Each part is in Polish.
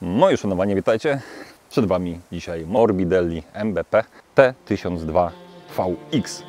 Moi szanowani, witajcie. Przed Wami dzisiaj Morbidelli MBP T1002 VX.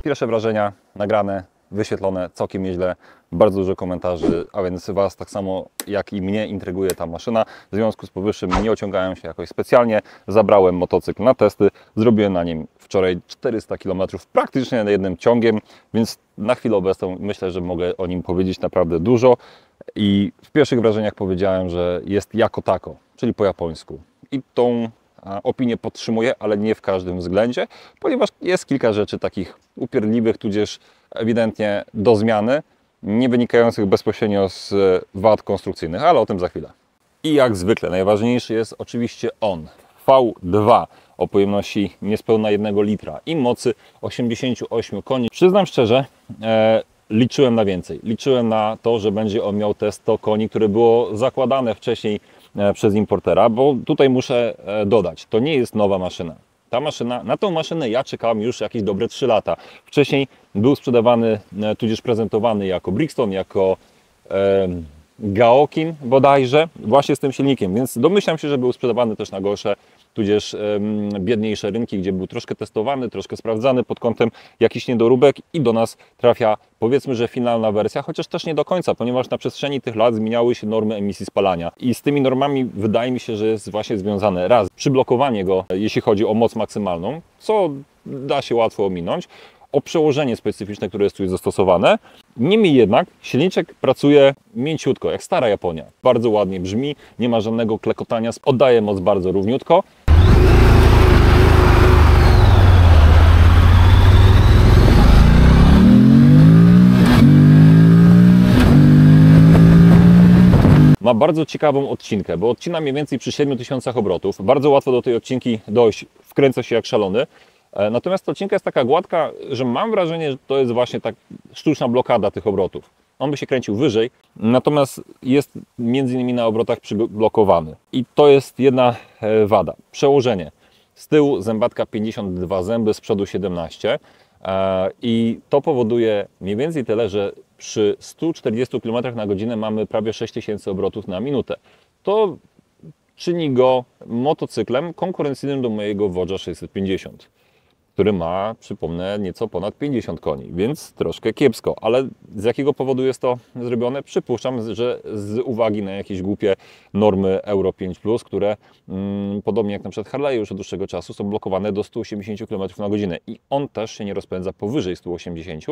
Pierwsze wrażenia nagrane, wyświetlone całkiem nieźle, bardzo dużo komentarzy, a więc Was tak samo jak i mnie intryguje ta maszyna. W związku z powyższym nie ociągałem się jakoś specjalnie, zabrałem motocykl na testy, zrobiłem na nim wczoraj 400 km praktycznie jednym ciągiem, więc na chwilę obecną myślę, że mogę o nim powiedzieć naprawdę dużo i w pierwszych wrażeniach powiedziałem, że jest jako tako, czyli po japońsku i tą opinię podtrzymuję, ale nie w każdym względzie, ponieważ jest kilka rzeczy takich upierdliwych, tudzież ewidentnie do zmiany, nie wynikających bezpośrednio z wad konstrukcyjnych, ale o tym za chwilę. I jak zwykle najważniejszy jest oczywiście on, V2 o pojemności niespełna 1 litra i mocy 88 koni. Przyznam szczerze, liczyłem na więcej. Liczyłem na to, że będzie on miał te 100 koni, które było zakładane wcześniej przez importera, bo tutaj muszę dodać, to nie jest nowa maszyna. Ta maszyna, na tą maszynę ja czekałem już jakieś dobre 3 lata. Wcześniej był sprzedawany, tudzież prezentowany jako Brixton, jako Gaokin bodajże, właśnie z tym silnikiem, więc domyślam się, że był sprzedawany też na gorsze, tudzież biedniejsze rynki, gdzie był troszkę testowany, troszkę sprawdzany pod kątem jakichś niedoróbek i do nas trafia, powiedzmy, że finalna wersja, chociaż też nie do końca, ponieważ na przestrzeni tych lat zmieniały się normy emisji spalania i z tymi normami wydaje mi się, że jest właśnie związane raz przyblokowanie go, jeśli chodzi o moc maksymalną, co da się łatwo ominąć, o przełożenie specyficzne, które jest tu zastosowane. Niemniej jednak silniczek pracuje mięciutko, jak stara Japonia. Bardzo ładnie brzmi, nie ma żadnego klekotania, oddaje moc bardzo równiutko. Ma bardzo ciekawą odcinkę, bo odcina mniej więcej przy 7000 obrotów. Bardzo łatwo do tej odcinki dojść, wkręca się jak szalony. Natomiast ta odcinka jest taka gładka, że mam wrażenie, że to jest właśnie tak sztuczna blokada tych obrotów. On by się kręcił wyżej, natomiast jest między innymi na obrotach przyblokowany. I to jest jedna wada. Przełożenie. Z tyłu zębatka 52 zęby, z przodu 17. I to powoduje mniej więcej tyle, że przy 140 km na godzinę mamy prawie 6000 obrotów na minutę. To czyni go motocyklem konkurencyjnym do mojego Vodge'a 650, który ma, przypomnę, nieco ponad 50 koni, więc troszkę kiepsko. Ale z jakiego powodu jest to zrobione? Przypuszczam, że z uwagi na jakieś głupie normy Euro 5+, które podobnie jak na przykład Harley już od dłuższego czasu są blokowane do 180 km na godzinę i on też się nie rozpędza powyżej 180,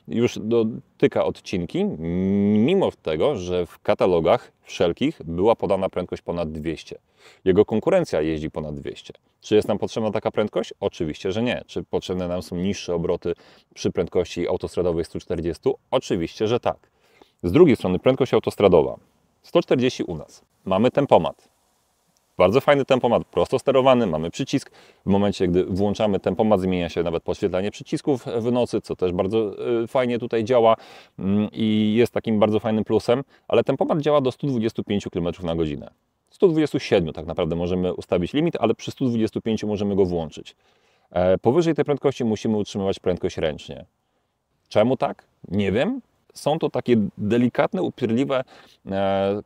już dotyka odcinki, mimo tego, że w katalogach wszelkich była podana prędkość ponad 200. Jego konkurencja jeździ ponad 200. Czy jest nam potrzebna taka prędkość? Oczywiście, że nie. Czy potrzebne nam są niższe obroty przy prędkości autostradowej 140? Oczywiście, że tak. Z drugiej strony prędkość autostradowa 140 u nas. Mamy tempomat. Bardzo fajny tempomat, prosto sterowany, mamy przycisk. W momencie, gdy włączamy tempomat, zmienia się nawet podświetlanie przycisków w nocy, co też bardzo fajnie tutaj działa i jest takim bardzo fajnym plusem, ale tempomat działa do 125 km na godzinę. 127 tak naprawdę możemy ustawić limit, ale przy 125 możemy go włączyć. Powyżej tej prędkości musimy utrzymywać prędkość ręcznie. Czemu tak? Nie wiem. Są to takie delikatne, upierdliwe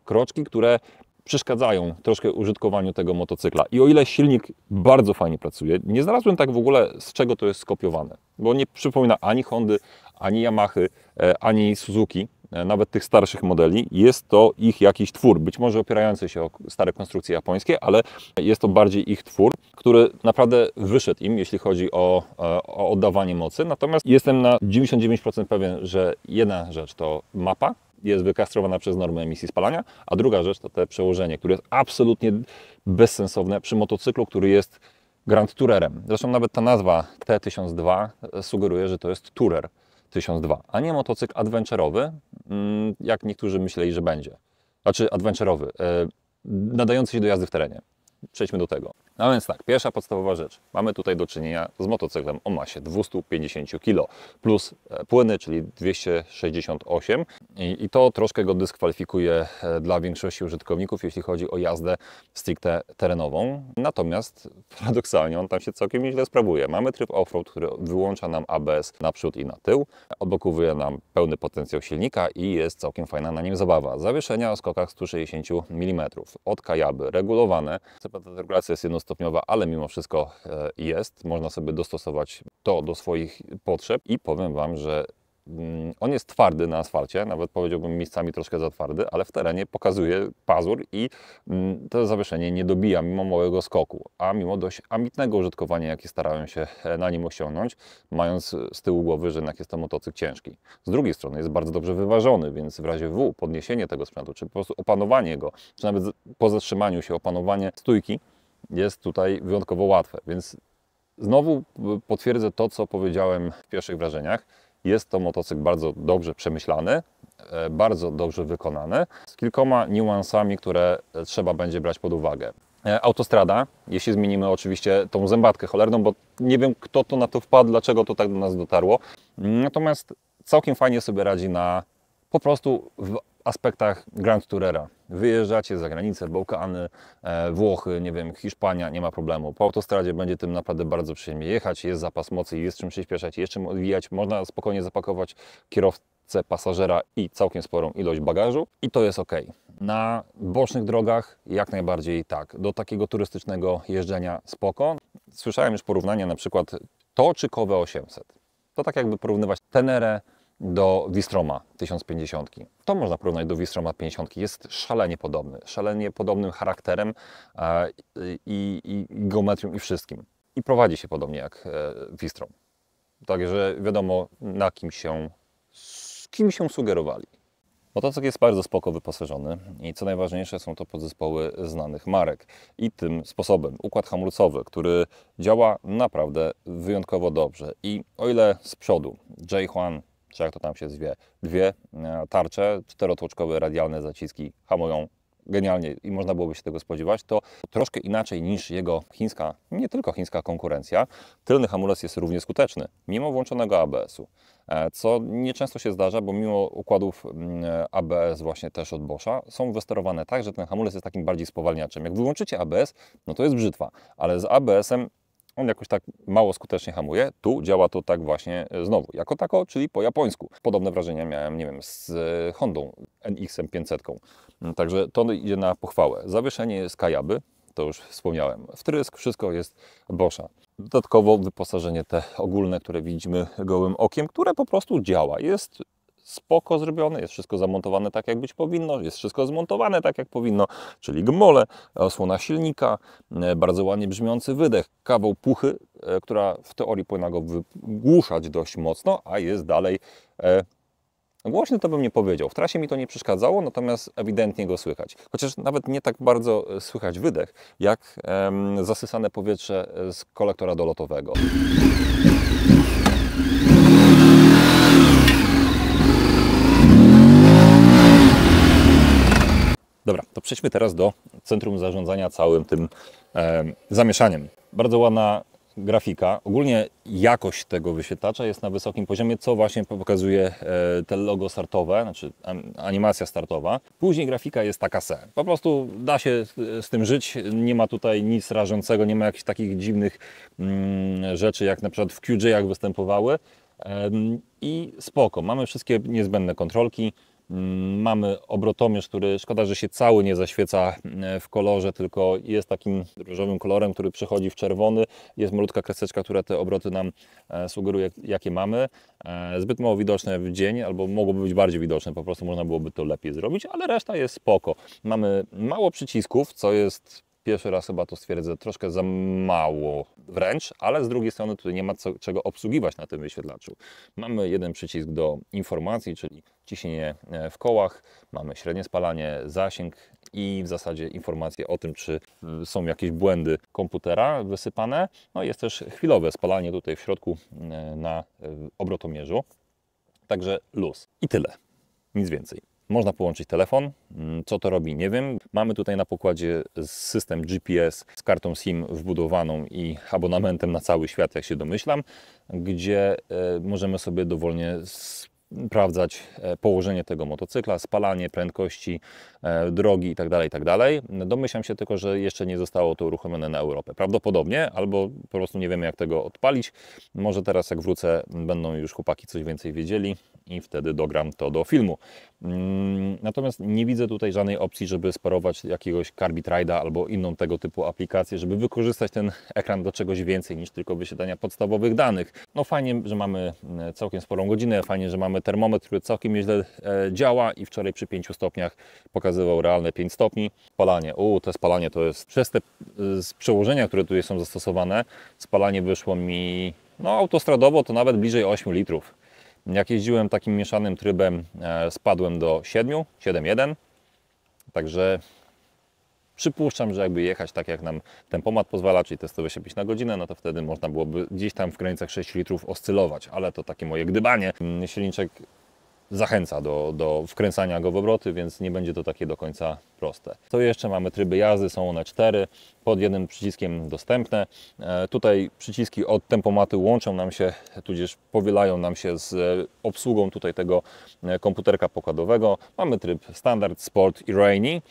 kroczki, które przeszkadzają troszkę użytkowaniu tego motocykla. I o ile silnik bardzo fajnie pracuje, nie znalazłem tak w ogóle, z czego to jest skopiowane, bo nie przypomina ani Hondy, ani Yamahy, ani Suzuki, nawet tych starszych modeli. Jest to ich jakiś twór, być może opierający się o stare konstrukcje japońskie, ale jest to bardziej ich twór, który naprawdę wyszedł im, jeśli chodzi o oddawanie mocy. Natomiast jestem na 99% pewien, że jedna rzecz to mapa, jest wykastrowana przez normy emisji spalania, a druga rzecz to te przełożenie, które jest absolutnie bezsensowne przy motocyklu, który jest Grand Tourerem. Zresztą nawet ta nazwa T1002 sugeruje, że to jest Tourer 1002, a nie motocykl adventurowy, jak niektórzy myśleli, że będzie. Znaczy adventurowy, nadający się do jazdy w terenie. Przejdźmy do tego. No więc tak, pierwsza podstawowa rzecz. Mamy tutaj do czynienia z motocyklem o masie 250 kg plus płyny, czyli 268 i to troszkę go dyskwalifikuje dla większości użytkowników, jeśli chodzi o jazdę stricte terenową. Natomiast paradoksalnie on tam się całkiem nieźle sprawuje. Mamy tryb offroad, który wyłącza nam ABS na przód i na tył, odblokowuje nam pełny potencjał silnika i jest całkiem fajna na nim zabawa. Zawieszenia o skokach 160 mm, od kajaby, regulowane. Ta regulacja jest jednostopniowa, ale mimo wszystko jest. Można sobie dostosować to do swoich potrzeb i powiem Wam, że on jest twardy na asfalcie, nawet powiedziałbym miejscami troszkę za twardy, ale w terenie pokazuje pazur i to zawieszenie nie dobija mimo małego skoku, a mimo dość ambitnego użytkowania, jakie starałem się na nim osiągnąć, mając z tyłu głowy, że jednak jest to motocykl ciężki. Z drugiej strony jest bardzo dobrze wyważony, więc w razie W podniesienie tego sprzętu, czy po prostu opanowanie go, czy nawet po zatrzymaniu się opanowanie stójki jest tutaj wyjątkowo łatwe, więc znowu potwierdzę to, co powiedziałem w pierwszych wrażeniach. Jest to motocykl bardzo dobrze przemyślany, bardzo dobrze wykonany, z kilkoma niuansami, które trzeba będzie brać pod uwagę. Autostrada, jeśli zmienimy oczywiście tą zębatkę cholerną, bo nie wiem, kto to na to wpadł, dlaczego to tak do nas dotarło. Natomiast całkiem fajnie sobie radzi na po prostu w aspektach Grand Tourera. Wyjeżdżacie za granicę, Bałkany, Włochy, nie wiem, Hiszpania, nie ma problemu. Po autostradzie będzie tym naprawdę bardzo przyjemnie jechać, jest zapas mocy, jest czym przyspieszać, jest czym odwijać, można spokojnie zapakować kierowcę, pasażera i całkiem sporą ilość bagażu i to jest ok. Na bocznych drogach jak najbardziej tak. Do takiego turystycznego jeżdżenia spoko. Słyszałem już porównania, na przykład to czy Kowe 800. To tak jakby porównywać Tenerę do Wistroma 1050. To można porównać do Wistroma 50. Jest szalenie podobnym charakterem i geometrią i wszystkim. I prowadzi się podobnie jak Wistrom. Także wiadomo, na kim się sugerowali. Motocykl jest bardzo spoko wyposażony i co najważniejsze są to podzespoły znanych marek. I tym sposobem układ hamulcowy, który działa naprawdę wyjątkowo dobrze. I o ile z przodu J1, czy jak to tam się zwie, dwie tarcze, czterotłoczkowe radialne zaciski hamują genialnie i można byłoby się tego spodziewać, to troszkę inaczej niż jego chińska, nie tylko chińska konkurencja, tylny hamulec jest równie skuteczny, mimo włączonego ABS-u. Co nieczęsto się zdarza, bo mimo układów ABS właśnie też od Boscha są wysterowane tak, że ten hamulec jest takim bardziej spowalniaczem. Jak wyłączycie ABS, no to jest brzytwa, ale z ABS-em on jakoś tak mało skutecznie hamuje. Tu działa to tak właśnie znowu, jako tako, czyli po japońsku. Podobne wrażenia miałem, nie wiem, z Hondą NX-em 500. Także to idzie na pochwałę. Zawieszenie z kajaby, to już wspomniałem. Wtrysk, wszystko jest Boscha. Dodatkowo wyposażenie te ogólne, które widzimy gołym okiem, które po prostu działa. Jest spoko zrobione, jest wszystko zamontowane tak, jak być powinno, jest wszystko zmontowane tak, jak powinno, czyli gmole, osłona silnika, bardzo ładnie brzmiący wydech, kawał puchy, która w teorii powinna go wygłuszać dość mocno, a jest dalej głośny, to bym nie powiedział. W trasie mi to nie przeszkadzało, natomiast ewidentnie go słychać. Chociaż nawet nie tak bardzo słychać wydech, jak zasysane powietrze z kolektora dolotowego. Dobra, to przejdźmy teraz do centrum zarządzania całym tym zamieszaniem. Bardzo ładna grafika. Ogólnie jakość tego wyświetlacza jest na wysokim poziomie, co właśnie pokazuje te logo startowe, znaczy animacja startowa. Później grafika jest taka se. Po prostu da się z tym żyć, nie ma tutaj nic rażącego, nie ma jakichś takich dziwnych rzeczy, jak na przykład w QJ-ach występowały. I spoko, mamy wszystkie niezbędne kontrolki. Mamy obrotomierz, który szkoda, że się cały nie zaświeca w kolorze, tylko jest takim różowym kolorem, który przechodzi w czerwony. Jest malutka kreseczka, która te obroty nam sugeruje, jakie mamy. Zbyt mało widoczne w dzień, albo mogłoby być bardziej widoczne, po prostu można byłoby to lepiej zrobić, ale reszta jest spoko. Mamy mało przycisków, co jest pierwszy raz chyba to stwierdzę, troszkę za mało wręcz, ale z drugiej strony tutaj nie ma czego obsługiwać na tym wyświetlaczu. Mamy jeden przycisk do informacji, czyli ciśnienie w kołach, mamy średnie spalanie, zasięg i w zasadzie informacje o tym, czy są jakieś błędy komputera wysypane. No jest też chwilowe spalanie tutaj w środku na obrotomierzu. Także luz. I tyle. Nic więcej. Można połączyć telefon. Co to robi, nie wiem. Mamy tutaj na pokładzie system GPS z kartą SIM wbudowaną i abonamentem na cały świat, jak się domyślam, gdzie możemy sobie dowolnie sprawdzać położenie tego motocykla, spalanie, prędkości, drogi itd., itd. Domyślam się tylko, że jeszcze nie zostało to uruchomione na Europę. Prawdopodobnie, albo po prostu nie wiemy, jak tego odpalić. Może teraz, jak wrócę, będą już chłopaki coś więcej wiedzieli i wtedy dogram to do filmu. Natomiast nie widzę tutaj żadnej opcji, żeby sparować jakiegoś Carbitrida albo inną tego typu aplikację, żeby wykorzystać ten ekran do czegoś więcej niż tylko wyświetlania podstawowych danych. No fajnie, że mamy całkiem sporą godzinę, fajnie, że mamy termometr, który całkiem nieźle działa i wczoraj przy 5 stopniach pokazywał realne 5 stopni. Spalanie, to spalanie to jest, przez te przełożenia, które tutaj są zastosowane, spalanie wyszło mi, no autostradowo to nawet bliżej 8 litrów. Jak jeździłem takim mieszanym trybem, spadłem do 7,1. Także przypuszczam, że jakby jechać tak, jak nam tempomat pozwala, czyli te 125 na godzinę, no to wtedy można byłoby gdzieś tam w granicach 6 litrów oscylować, ale to takie moje gdybanie. Silniczek zachęca do wkręcania go w obroty, więc nie będzie to takie do końca proste. Co jeszcze? Mamy tryby jazdy, są one 4, pod jednym przyciskiem dostępne. Tutaj przyciski od tempomatu łączą nam się, tudzież powielają nam się z obsługą tutaj tego komputerka pokładowego. Mamy tryb standard, sport i rainy.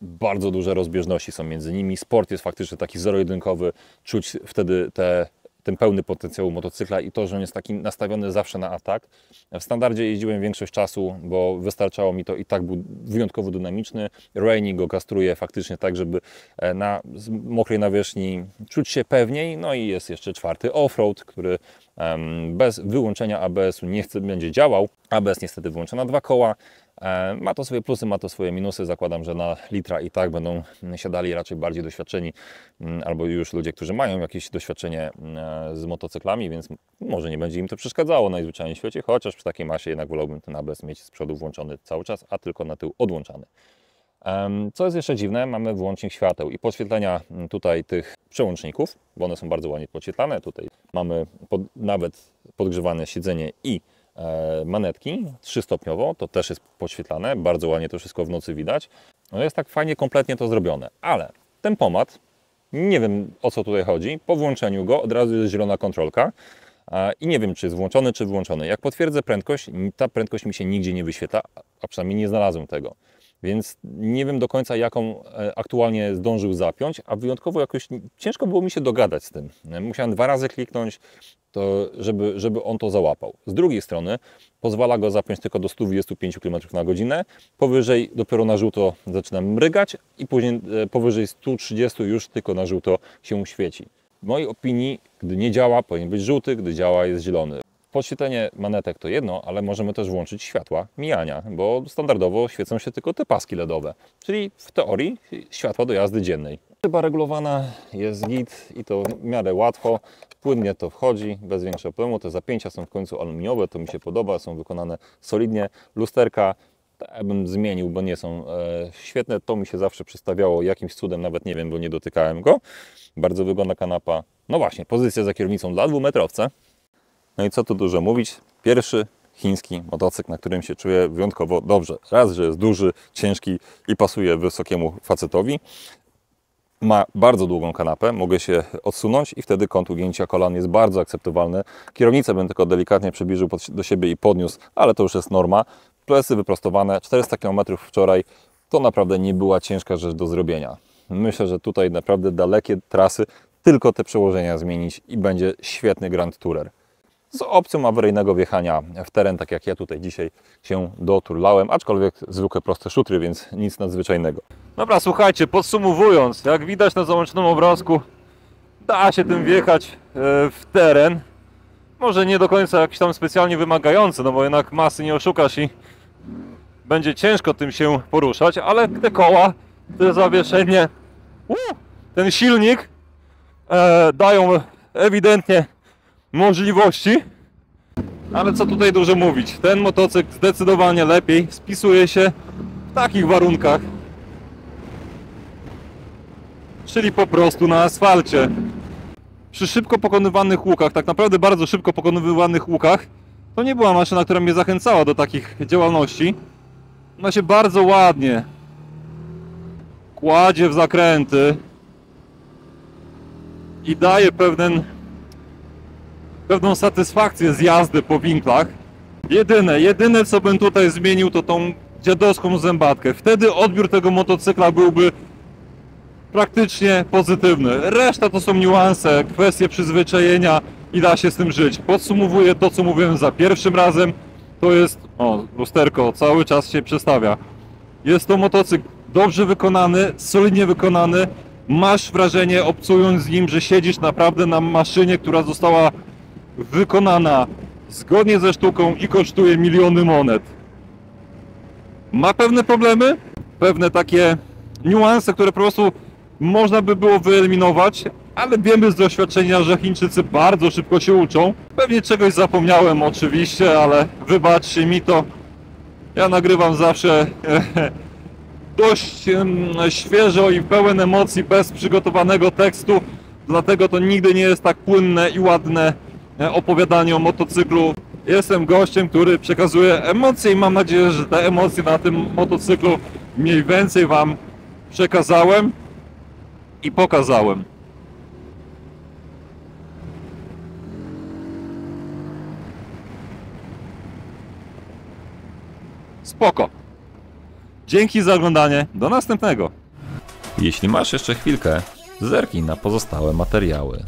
Bardzo duże rozbieżności są między nimi. Sport jest faktycznie taki zero-jedynkowy, czuć wtedy ten pełny potencjał motocykla i to, że on jest taki nastawiony zawsze na atak. W standardzie jeździłem większość czasu, bo wystarczało mi to i tak był wyjątkowo dynamiczny. Rainy go kastruje faktycznie tak, żeby na mokrej nawierzchni czuć się pewniej. No i jest jeszcze czwarty offroad, który bez wyłączenia ABS-u nie będzie działał. ABS niestety wyłącza na 2 koła. Ma to swoje plusy, ma to swoje minusy. Zakładam, że na litra i tak będą siadali raczej bardziej doświadczeni albo już ludzie, którzy mają jakieś doświadczenie z motocyklami, więc może nie będzie im to przeszkadzało najzwyczajniej w świecie, chociaż przy takiej masie jednak wolałbym ten ABS mieć z przodu włączony cały czas, a tylko na tył odłączany. Co jest jeszcze dziwne, mamy wyłącznik świateł i podświetlenia tutaj tych przełączników, bo one są bardzo ładnie podświetlane. Tutaj mamy nawet podgrzewane siedzenie i manetki 3-stopniowo, to też jest podświetlane, bardzo ładnie to wszystko w nocy widać. No jest tak fajnie, kompletnie to zrobione, ale tempomat, nie wiem, o co tutaj chodzi, po włączeniu go od razu jest zielona kontrolka i nie wiem, czy jest włączony, czy wyłączony. Jak potwierdzę prędkość, ta prędkość mi się nigdzie nie wyświetla, a przynajmniej nie znalazłem tego. Więc nie wiem do końca, jaką aktualnie zdążył zapiąć, a wyjątkowo jakoś ciężko było mi się dogadać z tym. Musiałem 2 razy kliknąć, to żeby on to załapał. Z drugiej strony pozwala go zapiąć tylko do 125 km na godzinę, powyżej dopiero na żółto zaczyna mrygać i później powyżej 130 już tylko na żółto się świeci. W mojej opinii, gdy nie działa, powinien być żółty, gdy działa, jest zielony. Podświetlenie manetek to jedno, ale możemy też włączyć światła mijania, bo standardowo świecą się tylko te paski LEDowe, czyli w teorii światła do jazdy dziennej. Szyba regulowana, jest git i to w miarę łatwo, płynnie to wchodzi, bez większego problemu. Te zapięcia są w końcu aluminiowe, to mi się podoba, są wykonane solidnie. Lusterka ja bym zmienił, bo nie są świetne, to mi się zawsze przystawiało jakimś cudem, nawet nie wiem, bo nie dotykałem go. Bardzo wygodna kanapa. No właśnie, pozycja za kierownicą dla dwumetrowca. No i co tu dużo mówić, pierwszy chiński motocykl, na którym się czuję wyjątkowo dobrze. Raz, że jest duży, ciężki i pasuje wysokiemu facetowi. Ma bardzo długą kanapę, mogę się odsunąć i wtedy kąt ugięcia kolan jest bardzo akceptowalny. Kierownicę bym tylko delikatnie przybliżył do siebie i podniósł, ale to już jest norma. Plecy wyprostowane, 400 km wczoraj, to naprawdę nie była ciężka rzecz do zrobienia. Myślę, że tutaj naprawdę dalekie trasy, tylko te przełożenia zmienić i będzie świetny Grand Tourer. Z opcją awaryjnego wjechania w teren, tak jak ja tutaj dzisiaj się doturlałem, aczkolwiek zwykłe proste szutry, więc nic nadzwyczajnego. Dobra, słuchajcie, podsumowując, jak widać na załączonym obrazku, da się tym wjechać w teren. Może nie do końca jakiś tam specjalnie wymagający, no bo jednak masy nie oszukasz i będzie ciężko tym się poruszać, ale te koła, te zawieszenie, ten silnik dają ewidentnie możliwości, ale co tutaj dużo mówić, ten motocykl zdecydowanie lepiej spisuje się w takich warunkach, czyli po prostu na asfalcie. Przy szybko pokonywanych łukach, tak naprawdę bardzo szybko pokonywanych łukach, to nie była maszyna, która mnie zachęcała do takich działalności. Ona się bardzo ładnie kładzie w zakręty i daje pewną satysfakcję z jazdy po winklach. Jedyne co bym tutaj zmienił, to tą dziadowską zębatkę. Wtedy odbiór tego motocykla byłby praktycznie pozytywny. Reszta to są niuanse, kwestie przyzwyczajenia i da się z tym żyć. Podsumowuję to, co mówiłem za pierwszym razem. To jest, lusterko cały czas się przestawia. Jest to motocykl dobrze wykonany, solidnie wykonany. Masz wrażenie, obcując z nim, że siedzisz naprawdę na maszynie, która została wykonana zgodnie ze sztuką i kosztuje miliony monet. Ma pewne problemy, pewne takie niuanse, które po prostu można by było wyeliminować, ale wiemy z doświadczenia, że Chińczycy bardzo szybko się uczą. Pewnie czegoś zapomniałem oczywiście, ale wybaczcie mi to. Ja nagrywam zawsze dość świeżo i pełen emocji, bez przygotowanego tekstu, dlatego to nigdy nie jest tak płynne i ładne opowiadanie o motocyklu. Jestem gościem, który przekazuje emocje i mam nadzieję, że te emocje na tym motocyklu mniej więcej Wam przekazałem i pokazałem. Spoko. Dzięki za oglądanie. Do następnego. Jeśli masz jeszcze chwilkę, zerknij na pozostałe materiały.